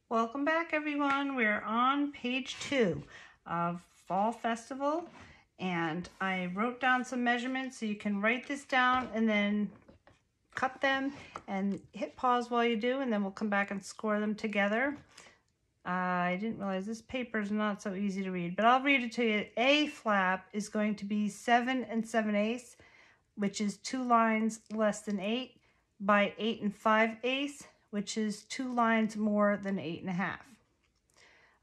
Welcome back, everyone. We're on page 2 of Fall Festival, and I wrote down some measurements so you can write this down and then cut them and hit pause while you do, and then we'll come back and score them together. I didn't realize this paper is not so easy to read, but I'll read it to you. A flap is going to be 7 7/8, which is 2 lines less than 8, by 8 5/8, which is 2 lines more than 8 1/2.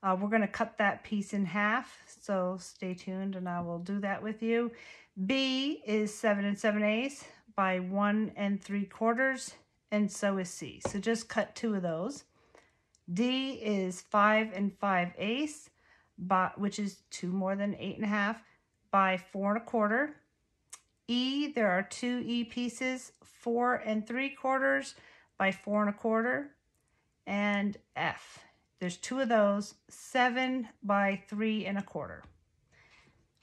We're going to cut that piece in half, so stay tuned and I will do that with you. B is 7 7/8 by 1 3/4, and so is C. So just cut 2 of those. D is 5 5/8, which is 2 more than 8 1/2, by 4 1/4. E, there are 2 E pieces, 4 3/4 by 4 1/4, and F, there's 2 of those, 7 by 3 1/4.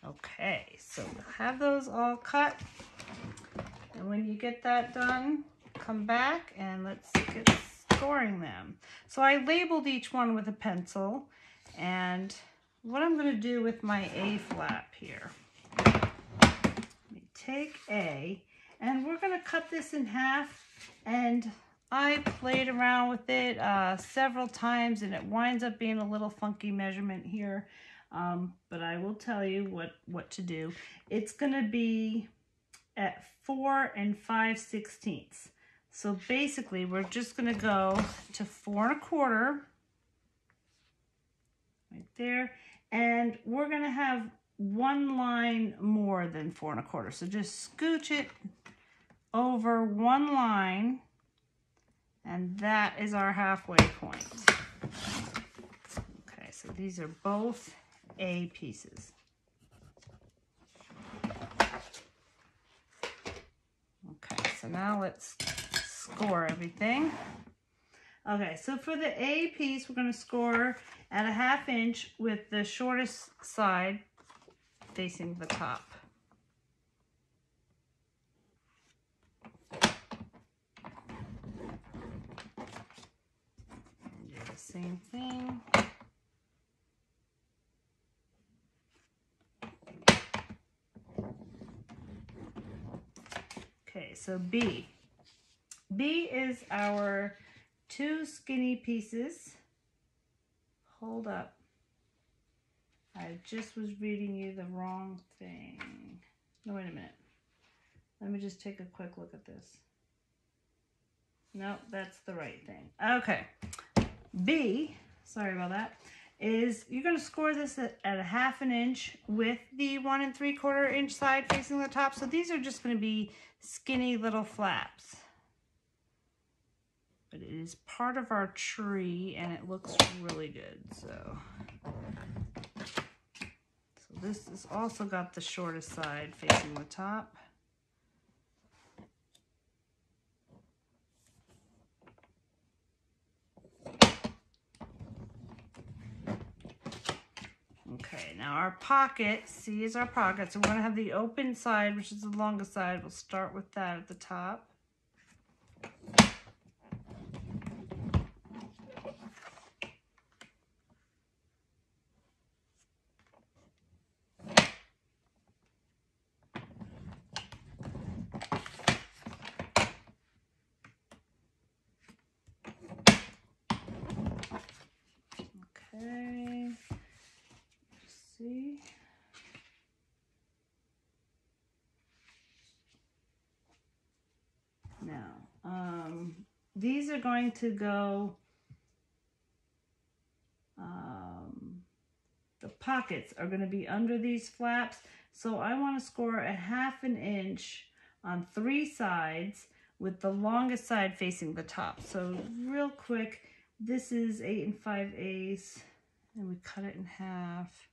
Okay, so we'll have those all cut, and when you get that done, come back and let's get scoring them. So I labeled each one with a pencil, and what I'm going to do with my A flap here, take A, and we're going to cut this in half, and I played around with it several times, and it winds up being a little funky measurement here, but I will tell you what to do. It's going to be at 4 5/16. So basically we're just going to go to 4 1/4 right there, and we're going to have 1 line more than 4 1/4. So just scooch it over 1 line, and that is our halfway point. Okay, so these are both A pieces. Okay, so now let's score everything. Okay, so for the A piece, we're going to score at 1/2 inch with the shortest side facing the top. And do the same thing. Okay, so B. B is our 2 skinny pieces. Hold up. I just was reading you the wrong thing. No, wait a minute. Let me just take a quick look at this. Nope, that's the right thing. Okay. B, sorry about that, is you're going to score this at 1/2 inch with the 1 3/4 inch side facing the top. So these are just going to be skinny little flaps. But it is part of our tree and it looks really good. So this has also got the shortest side facing the top. Okay, now our pocket, C is our pocket, so we're going to have the open side, which is the longest side. We'll start with that at the top. Okay, see. Now, these are going to go, the pockets are going to be under these flaps. So I want to score at 1/2 inch on 3 sides with the longest side facing the top. So real quick, this is 8 5/8, and we cut it in half.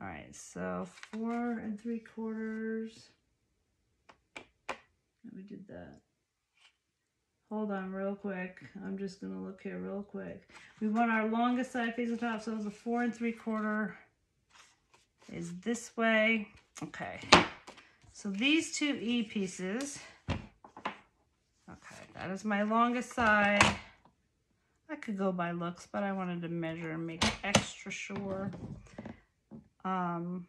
All right, so 4 3/4. And we did that. Hold on real quick. I'm just going to look here real quick. We want our longest side facing the top, so it's a 4 3/4 is this way. Okay. So these 2 E pieces. Okay, that is my longest side. I could go by looks, but I wanted to measure and make extra sure. I'm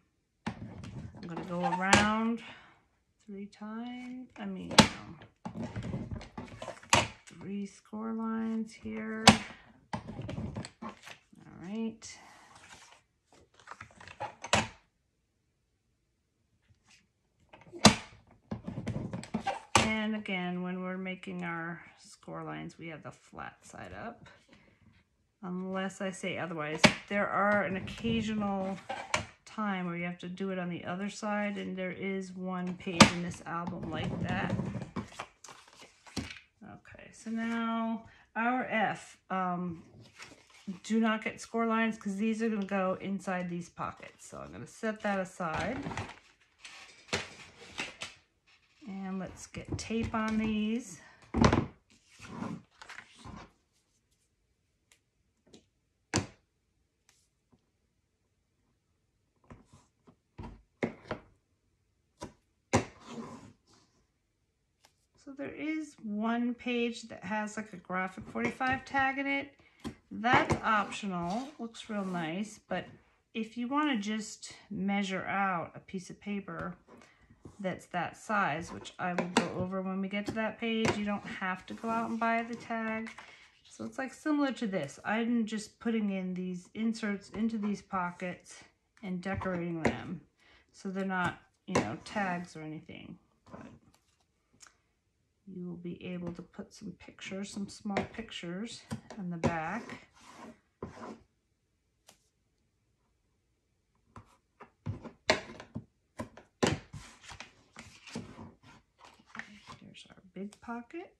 gonna go around 3 times. 3 score lines here. All right. And again, when we're making our score lines, we have the flat side up. Unless I say otherwise. There are an occasional time where you have to do it on the other side, and there is one page in this album like that. Okay, so now our F. Do not get score lines because these are going to go inside these pockets. So I'm going to set that aside. And let's get tape on these. So there is one page that has like a graphic 45 tag in it. That's optional, looks real nice, but if you want to just measure out a piece of paper that's that size, which I will go over when we get to that page, you don't have to go out and buy the tag. So it's like similar to this. I'm just putting in these inserts into these pockets and decorating them so they're not, you know, tags or anything. But you will be able to put some pictures, some small pictures on the back. There's our big pocket.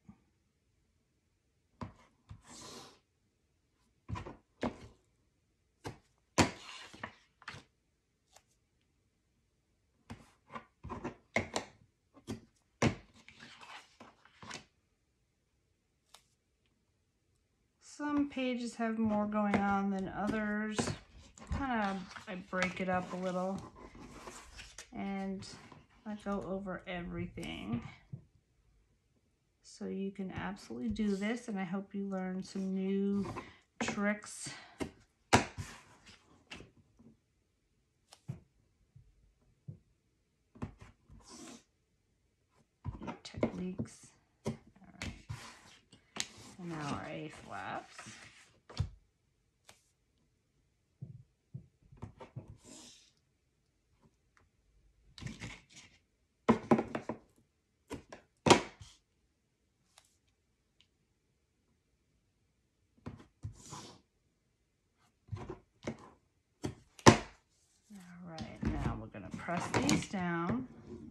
Some pages have more going on than others. I break it up a little and I go over everything. So you can absolutely do this, and I hope you learn some new tricks. New techniques. All right. And now our A flaps. Press these down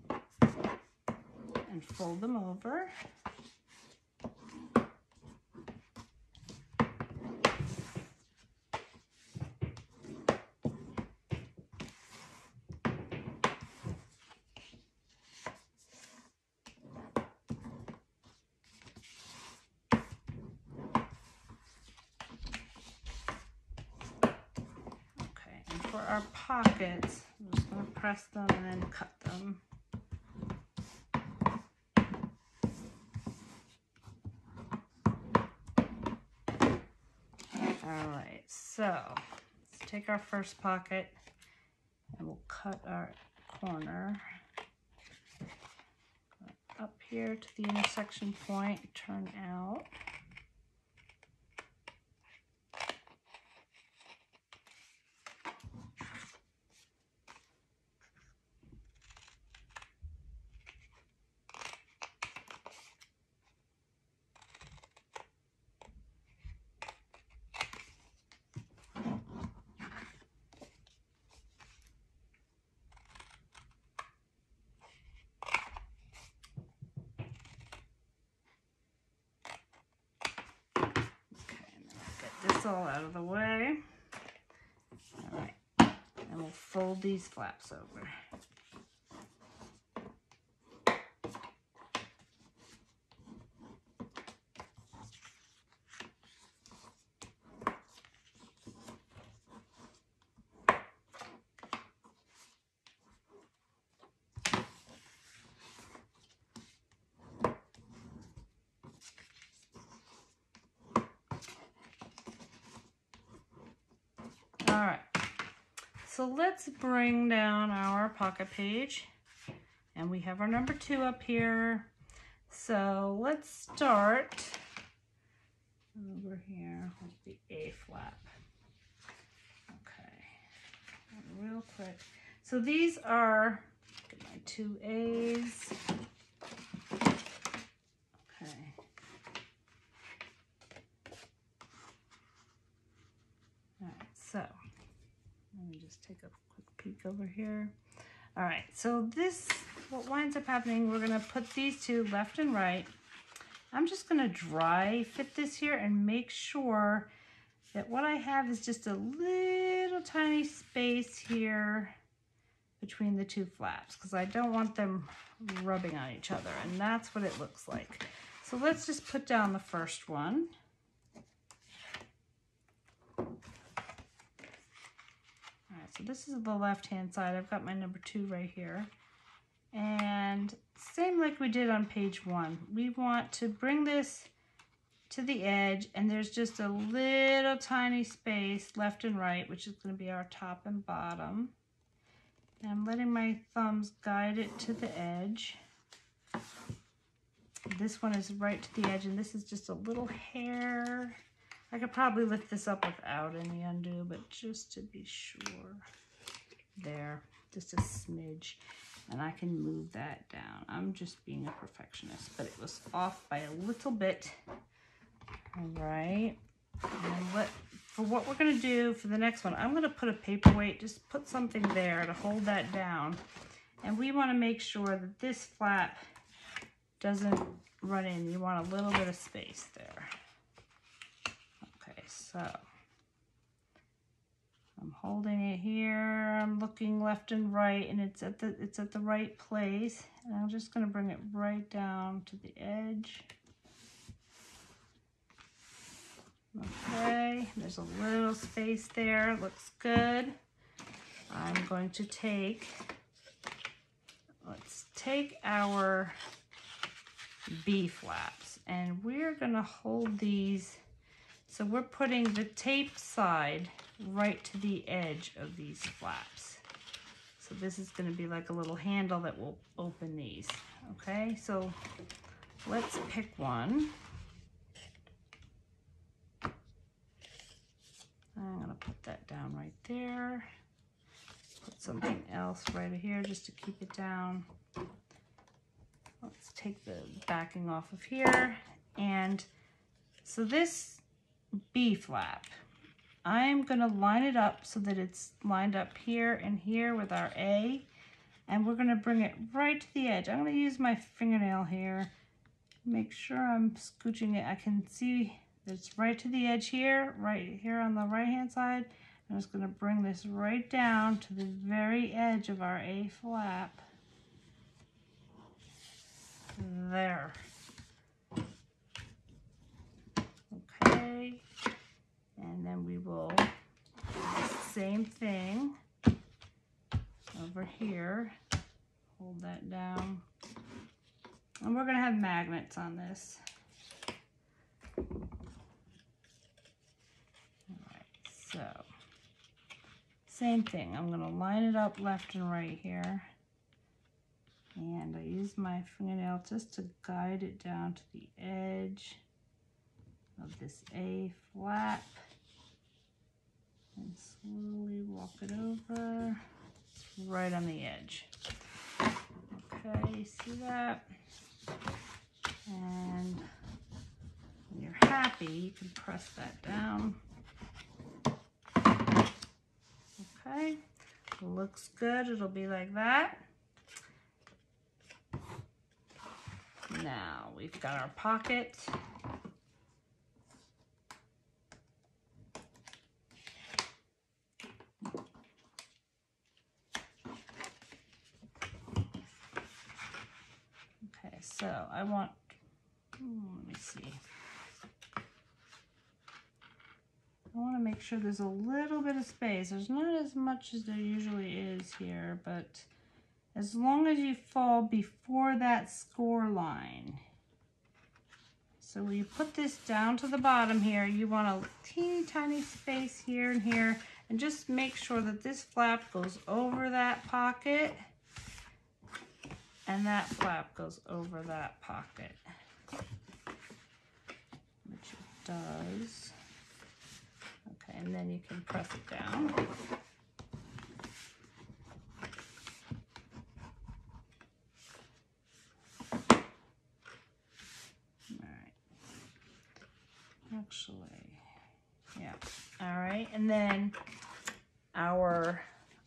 and fold them over. Okay, and for our pockets, I'm just going to press them and then cut them. Alright, so let's take our first pocket and we'll cut our corner up here to the intersection point, turn out. This all out of the way. All right, and we'll fold these flaps over. All right, so let's bring down our pocket page, and we have our number 2 up here. So let's start over here with the A flap. Okay, real quick. So these are my 2 A's. Okay. All right, so let me just take a quick peek over here. All right, so this, what winds up happening, we're gonna put these 2 left and right. I'm just gonna dry fit this here and make sure that what I have is just a little tiny space here between the 2 flaps, because I don't want them rubbing on each other, and that's what it looks like. So let's just put down the first one. All right, so this is the left-hand side. I've got my number 2 right here. And same like we did on page 1. We want to bring this to the edge, and there's just a little tiny space left and right, which is going to be our top and bottom. And I'm letting my thumbs guide it to the edge. This one is right to the edge, and this is just a little hair. I could probably lift this up without any undo, but just to be sure. There, just a smidge. And I can move that down. I'm just being a perfectionist, but it was off by a little bit. All right. And for what we're gonna do for the next one, I'm gonna put a paperweight, just put something there to hold that down. And we wanna make sure that this flap doesn't run in. You want a little bit of space there. Okay, so I'm holding it here, I'm looking left and right, and it's at the right place. And I'm just gonna bring it right down to the edge. Okay, there's a little space there, looks good. I'm going to let's take our B flaps, and we're gonna hold these. So we're putting the tape side right to the edge of these flaps. So this is going to be like a little handle that will open these. Okay, so let's pick one. I'm going to put that down right there. Put something else right here just to keep it down. Let's take the backing off of here. And so this B flap, I'm going to line it up so that it's lined up here and here with our A, and we're going to bring it right to the edge. I'm going to use my fingernail here, make sure I'm scooching it. I can see that it's right to the edge here, right here on the right hand side. I'm just going to bring this right down to the very edge of our A flap. There. Okay. And then we will do the same thing over here. Hold that down. And we're going to have magnets on this. All right, so same thing. I'm going to line it up left and right here. And I use my fingernail just to guide it down to the edge of this A flap. And slowly walk it over. It's right on the edge. Okay, see that? And when you're happy, you can press that down. Okay, looks good. It'll be like that. Now we've got our pocket. Okay, so I want, let me see. I want to make sure there's a little bit of space. There's not as much as there usually is here, but as long as you fall before that score line. So when you put this down to the bottom here, you want a teeny tiny space here and here, and just make sure that this flap goes over that pocket and that flap goes over that pocket, which it does. Okay, and then you can press it down. Actually, yeah. All right, and then our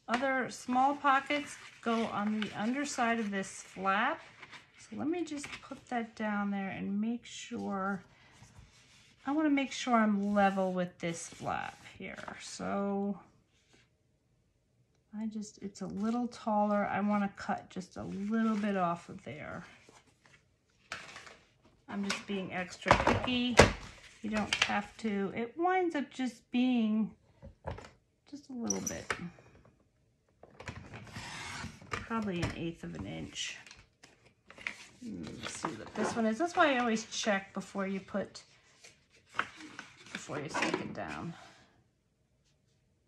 other small pockets go on the underside of this flap. So let me just put that down there and make sure, I want to make sure I'm level with this flap here. So it's a little taller. I want to cut just a little bit off of there. I'm just being extra picky. You don't have to. It winds up just being just a little bit. Probably 1/8 of an inch. Let's see what this one is. That's why I always check before you stick it down.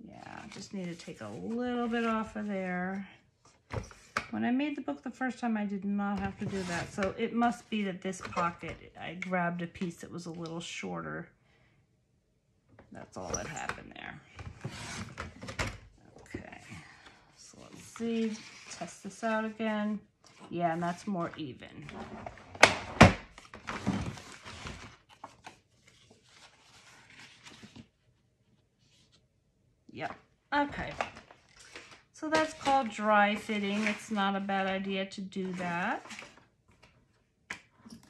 Yeah, just need to take a little bit off of there. When I made the book the first time, I did not have to do that. So it must be that this pocket, I grabbed a piece that was a little shorter. That's all that happened there. Okay, so let's see, test this out again. Yeah, and that's more even. Yep, okay. So that's called dry fitting. It's not a bad idea to do that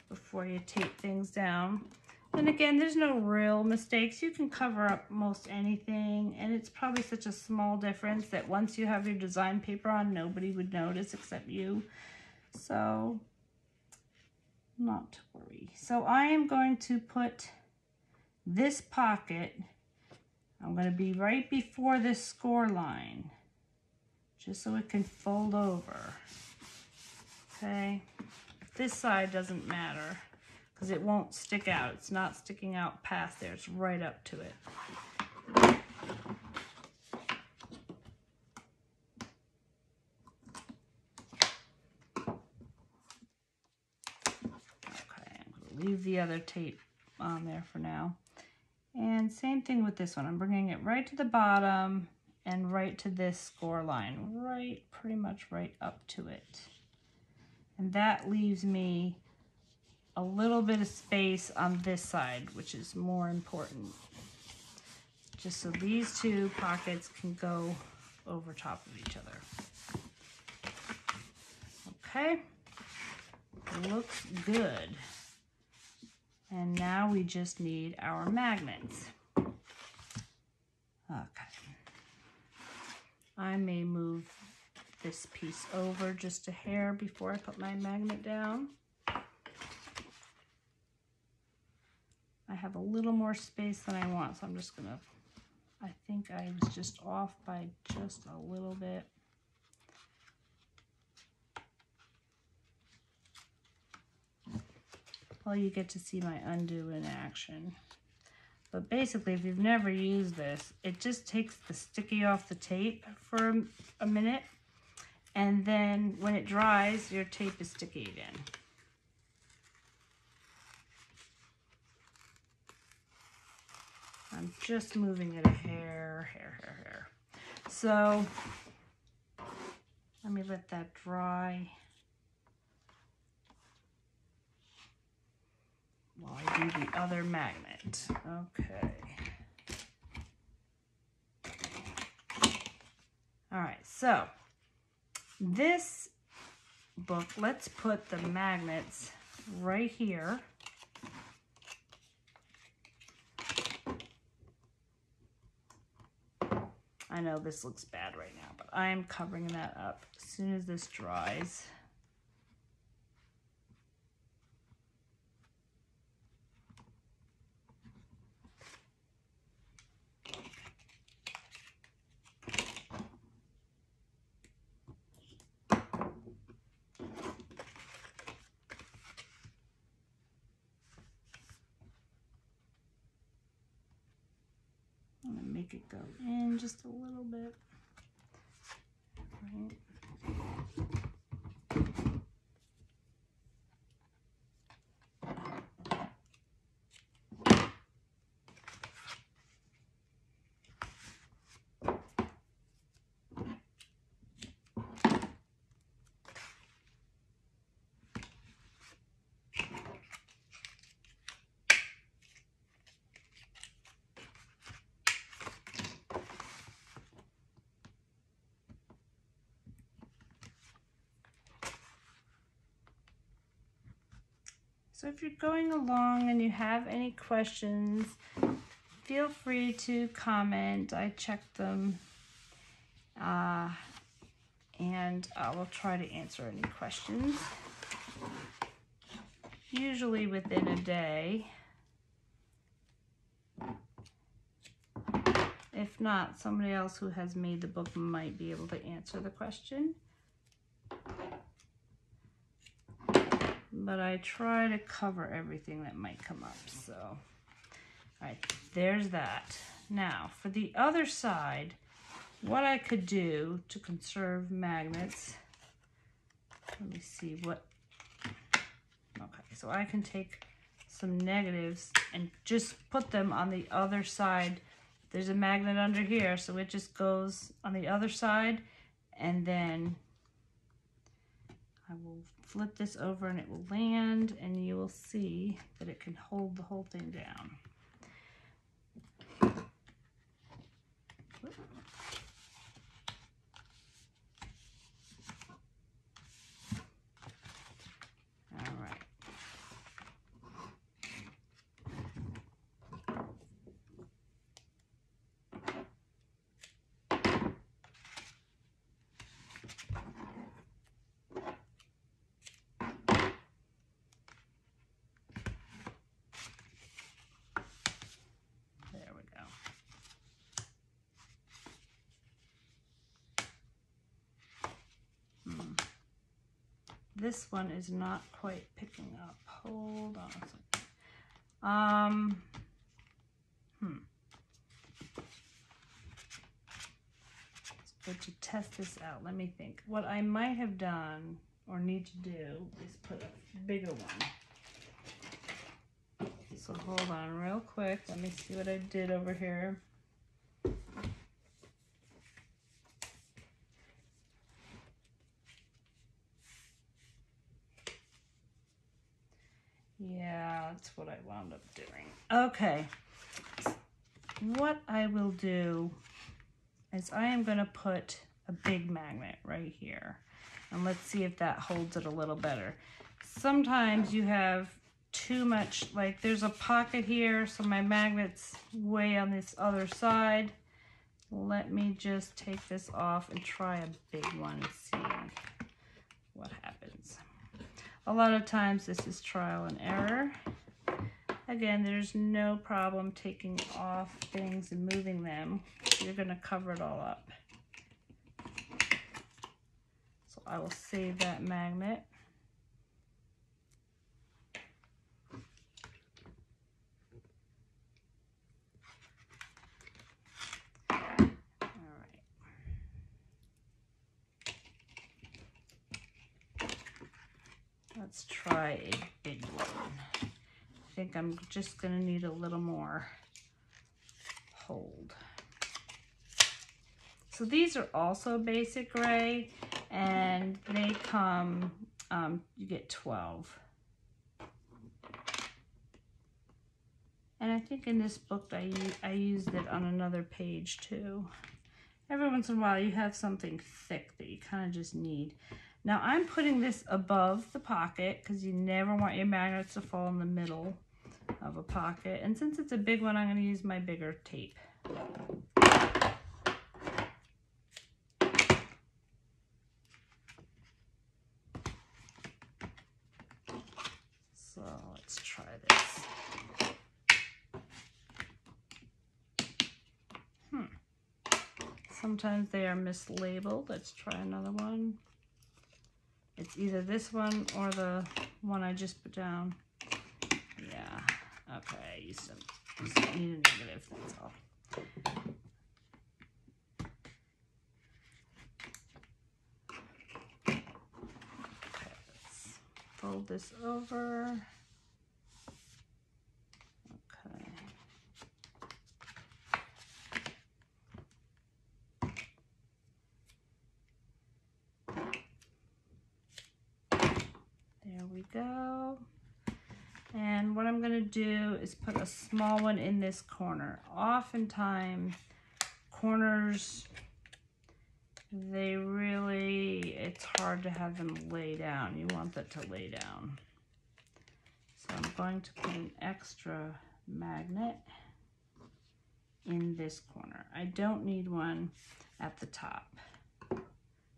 before you tape things down. And again, there's no real mistakes. You can cover up most anything, and it's probably such a small difference that once you have your design paper on, nobody would notice except you. So, not to worry. So I am going to put this pocket, I'm going to be right before this score line, just so it can fold over. Okay, this side doesn't matter because it won't stick out. It's not sticking out past there. It's right up to it. Okay, I'm going to leave the other tape on there for now. And same thing with this one. I'm bringing it right to the bottom and right to this score line, right, pretty much right up to it. And that leaves me a little bit of space on this side, which is more important. Just so these two pockets can go over top of each other. Okay, looks good. And now we just need our magnets. Okay. I may move this piece over just a hair before I put my magnet down. I have a little more space than I want, so I'm just gonna, I think I was just off by just a little bit. Well, you get to see my undo in action. But basically, if you've never used this, it just takes the sticky off the tape for a minute, and then when it dries, your tape is sticky again. I'm just moving it a hair. So let me let that dry while I do the other magnet. Okay. All right, so this book, let's put the magnets right here. I know this looks bad right now, but I'm covering that up as soon as this dries. I'm gonna make it go in just a little bit. Right. So if you're going along and you have any questions, feel free to comment. I check them and I will try to answer any questions, usually within a day. If not, somebody else who has made the book might be able to answer the question. But I try to cover everything that might come up. So, all right, there's that. Now, for the other side, what I could do to conserve magnets, let me see what, okay, so I can take some negatives and just put them on the other side. There's a magnet under here, so it just goes on the other side, and then I will flip this over and it will land, and you will see that it can hold the whole thing down. All right. There we go. This one is not quite picking up. Hold on a second. It's good to test this out. Let me think. What I might have done or need to do is put a bigger one. So hold on real quick. Let me see what I did over here. Yeah, that's what I wound up doing. Okay, what I will do is I am going to put a big magnet right here. And let's see if that holds it a little better. Sometimes you have too much, like there's a pocket here, so my magnet's way on this other side. Let me just take this off and try a big one and see what happens. A lot of times this is trial and error. Again, there's no problem taking off things and moving them. You're going to cover it all up. So I will save that magnet. Let's try a big one. I think I'm just going to need a little more hold. So these are also basic gray, and they come, you get 12. And I think in this book I used it on another page too. Every once in a while you have something thick that you kind of just need. Now I'm putting this above the pocket because you never want your magnets to fall in the middle of a pocket. And since it's a big one, I'm going to use my bigger tape. So let's try this. Sometimes they are mislabeled. Let's try another one. It's either this one or the one I just put down. Yeah, okay, I used to need a negative, that's all. fold this over. Okay. There we go. And what I'm going to do is put a small one in this corner. Oftentimes, corners, it's hard to have them lay down. You want that to lay down. So I'm going to put an extra magnet in this corner. I don't need one at the top.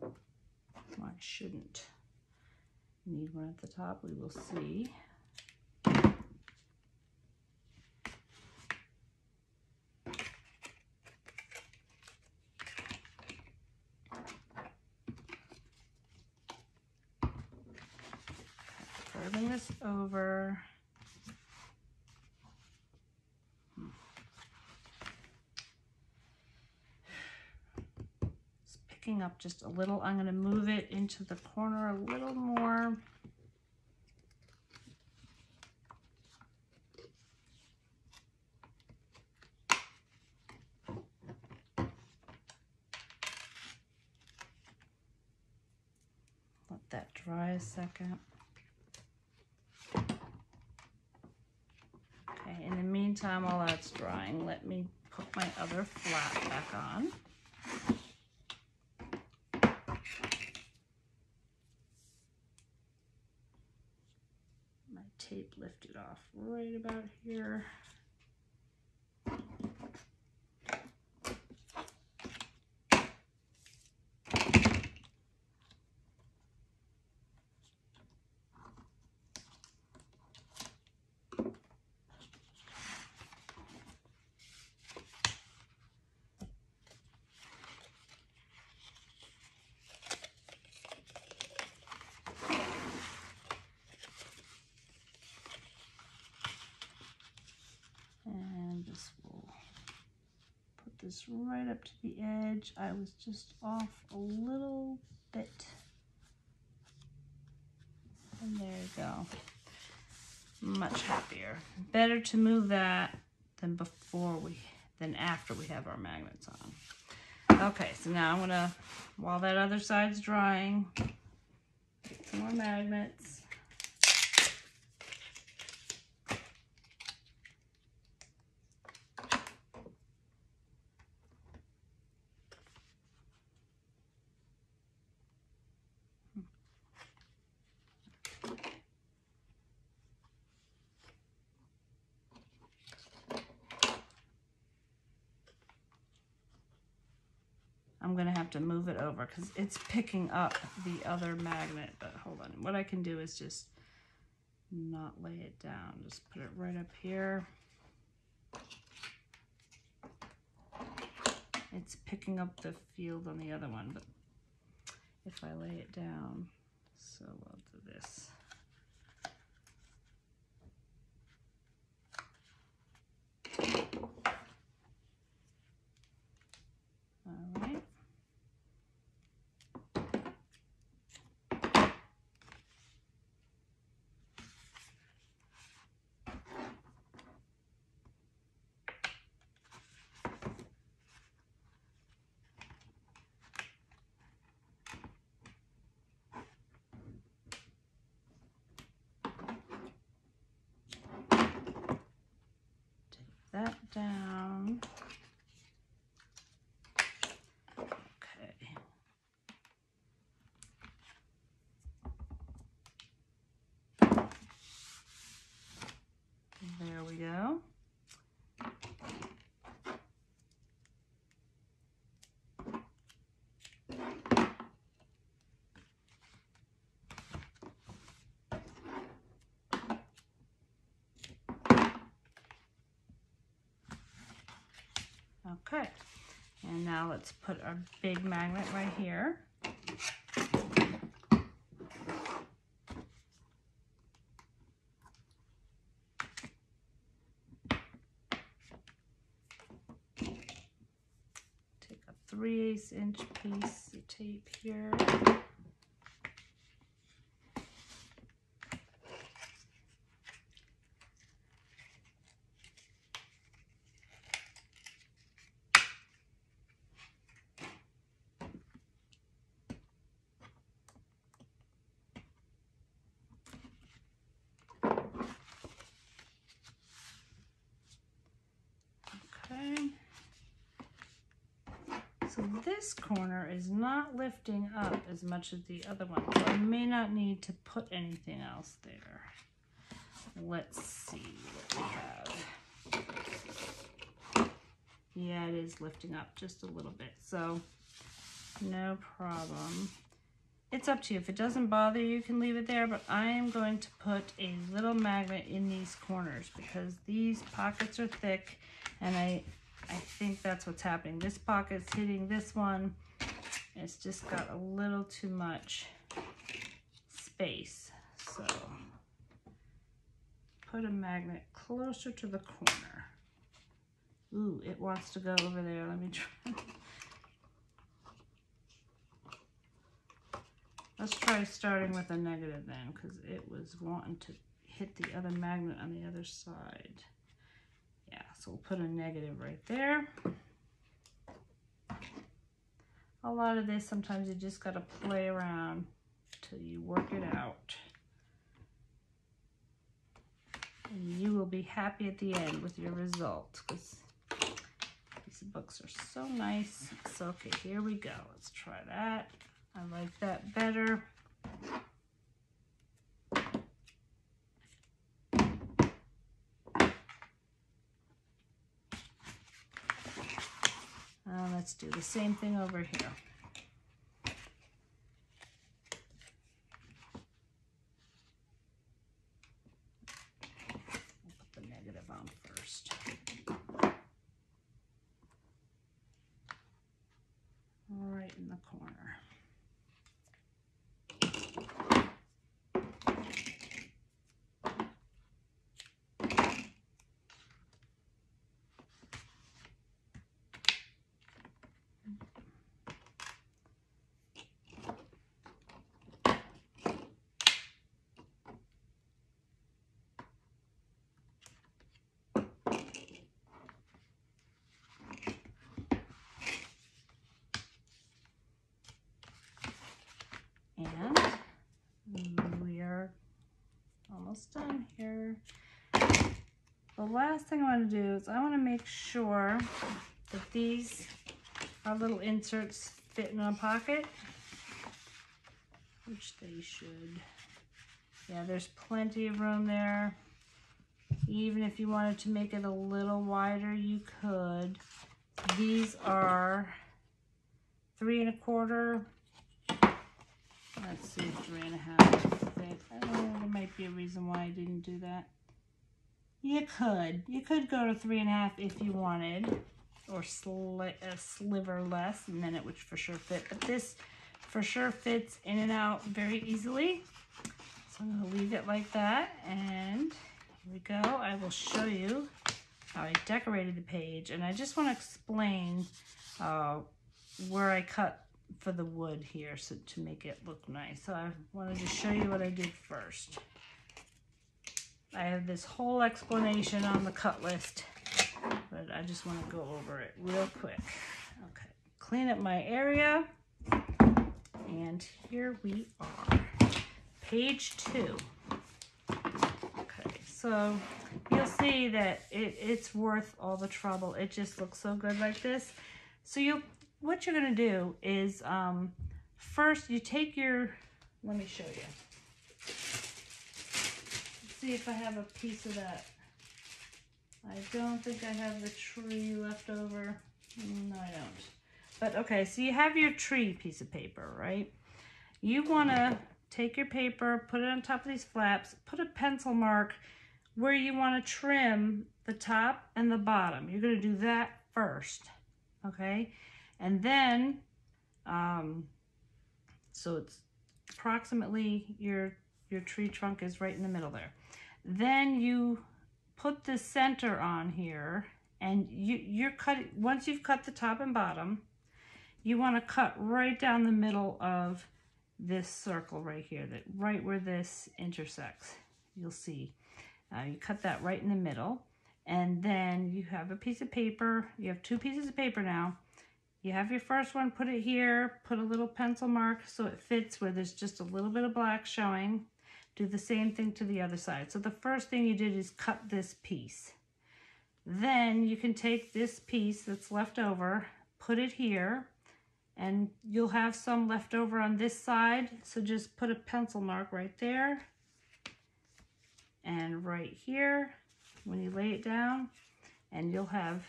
Well, I shouldn't need one at the top. We will see. Curving this over. It's picking up just a little. I'm going to move it into the corner a little more. Let that dry a second. Okay, in the meantime, while that's drying, let me put my other flat back on. My tape lifted off right about here. This right up to the edge. I was just off a little bit. And there you go. Much happier. Better to move that than after we have our magnets on. Okay, so now I'm gonna, while that other side's drying, get some more magnets. I'm gonna have to move it over because it's picking up the other magnet, but hold on. What I can do is just not lay it down. Just put it right up here. It's picking up the field on the other one, but if I lay it down, so I'll do this. All right. That down. Okay. There we go. Okay, and now let's put our big magnet right here. Take a 3/8 inch piece of tape here. So this corner is not lifting up as much as the other one. So I may not need to put anything else there. Let's see what we have. Yeah, it is lifting up just a little bit, so no problem. It's up to you. If it doesn't bother you, you can leave it there, but I am going to put a little magnet in these corners because these pockets are thick, and I think that's what's happening. This pocket's hitting this one. It's just got a little too much space. So put a magnet closer to the corner. Ooh, it wants to go over there. Let me try. Let's try starting with a negative then, because it was wanting to hit the other magnet on the other side. Yeah, so we'll put a negative right there. A lot of this, sometimes you just got to play around till you work it out. And you will be happy at the end with your result, because these books are so nice. So, okay, here we go. Let's try that. I like that better. Let's do the same thing over here. We'll put the negative on first. Right in the corner. And we are almost done here. The last thing I want to do is I want to make sure that these our little inserts fit in a pocket, which they should. Yeah, there's plenty of room there. Even if you wanted to make it a little wider, you could. These are 3 1/4. Let's see, 3 1/2. There might be a reason why I didn't do that. You could go to 3 1/2 if you wanted, or a sliver less, and then it would for sure fit. But this for sure fits in and out very easily. So I'm going to leave it like that, and here we go. I will show you how I decorated the page, and I just want to explain where I cut for the wood here, so to make it look nice. So I wanted to show you what I did first. I have this whole explanation on the cut list, but I just want to go over it real quick. Okay, clean up my area, and here we are. Page 2. Okay, so you'll see that it's worth all the trouble. It just looks so good like this. So what you're going to do is first you take your, let me show you. Let's see if I have a piece of that. I don't think I have the tree left over. No, I don't. But okay, so you have your tree piece of paper, right? You want to take your paper, put it on top of these flaps, put a pencil mark where you want to trim the top and the bottom. You're going to do that first, okay? And then, so it's approximately your tree trunk is right in the middle there. Then you put the center on here, and you're cutting, once you've cut the top and bottom, you want to cut right down the middle of this circle right here, that right where this intersects. You'll see. You cut that right in the middle, and then you have a piece of paper. You have 2 pieces of paper now. You have your first one, put it here, put a little pencil mark so it fits where there's just a little bit of black showing. Do the same thing to the other side. So the first thing you did is cut this piece. Then you can take this piece that's left over, put it here, And you'll have some left over on this side, so just put a pencil mark right there and right here when you lay it down, and you'll have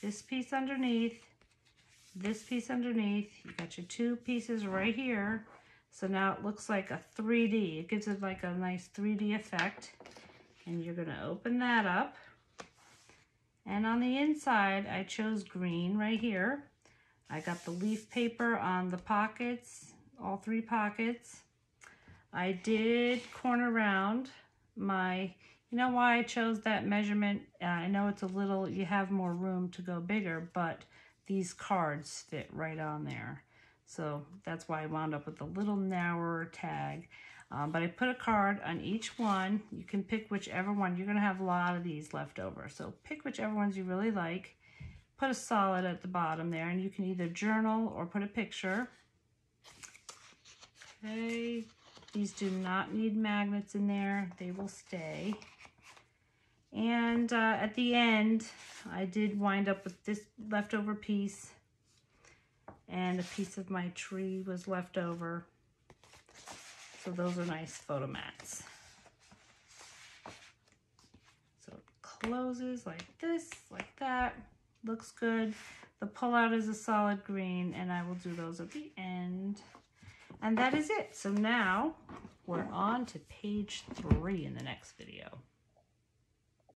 this piece underneath, this piece underneath. You got your two pieces right here, so now it looks like a 3D. It gives it like a nice 3D effect. And you're gonna open that up, and on the inside I chose green right here. I got the leaf paper on the pockets, all three pockets. I did corner round my, you know why I chose that measurement? I know it's a little, you have more room to go bigger, but these cards fit right on there. So that's why I wound up with a little narrower tag. But I put a card on each one. You can pick whichever one. You're gonna have a lot of these left over. So pick whichever ones you really like. Put a solid at the bottom there, and you can either journal or put a picture. Okay, these do not need magnets in there. They will stay. And at the end, I did wind up with this leftover piece, and a piece of my tree was left over. So those are nice photo mats. So it closes like this, like that. Looks good. The pullout is a solid green, and I will do those at the end. And that is it. So now we're on to page 3 in the next video.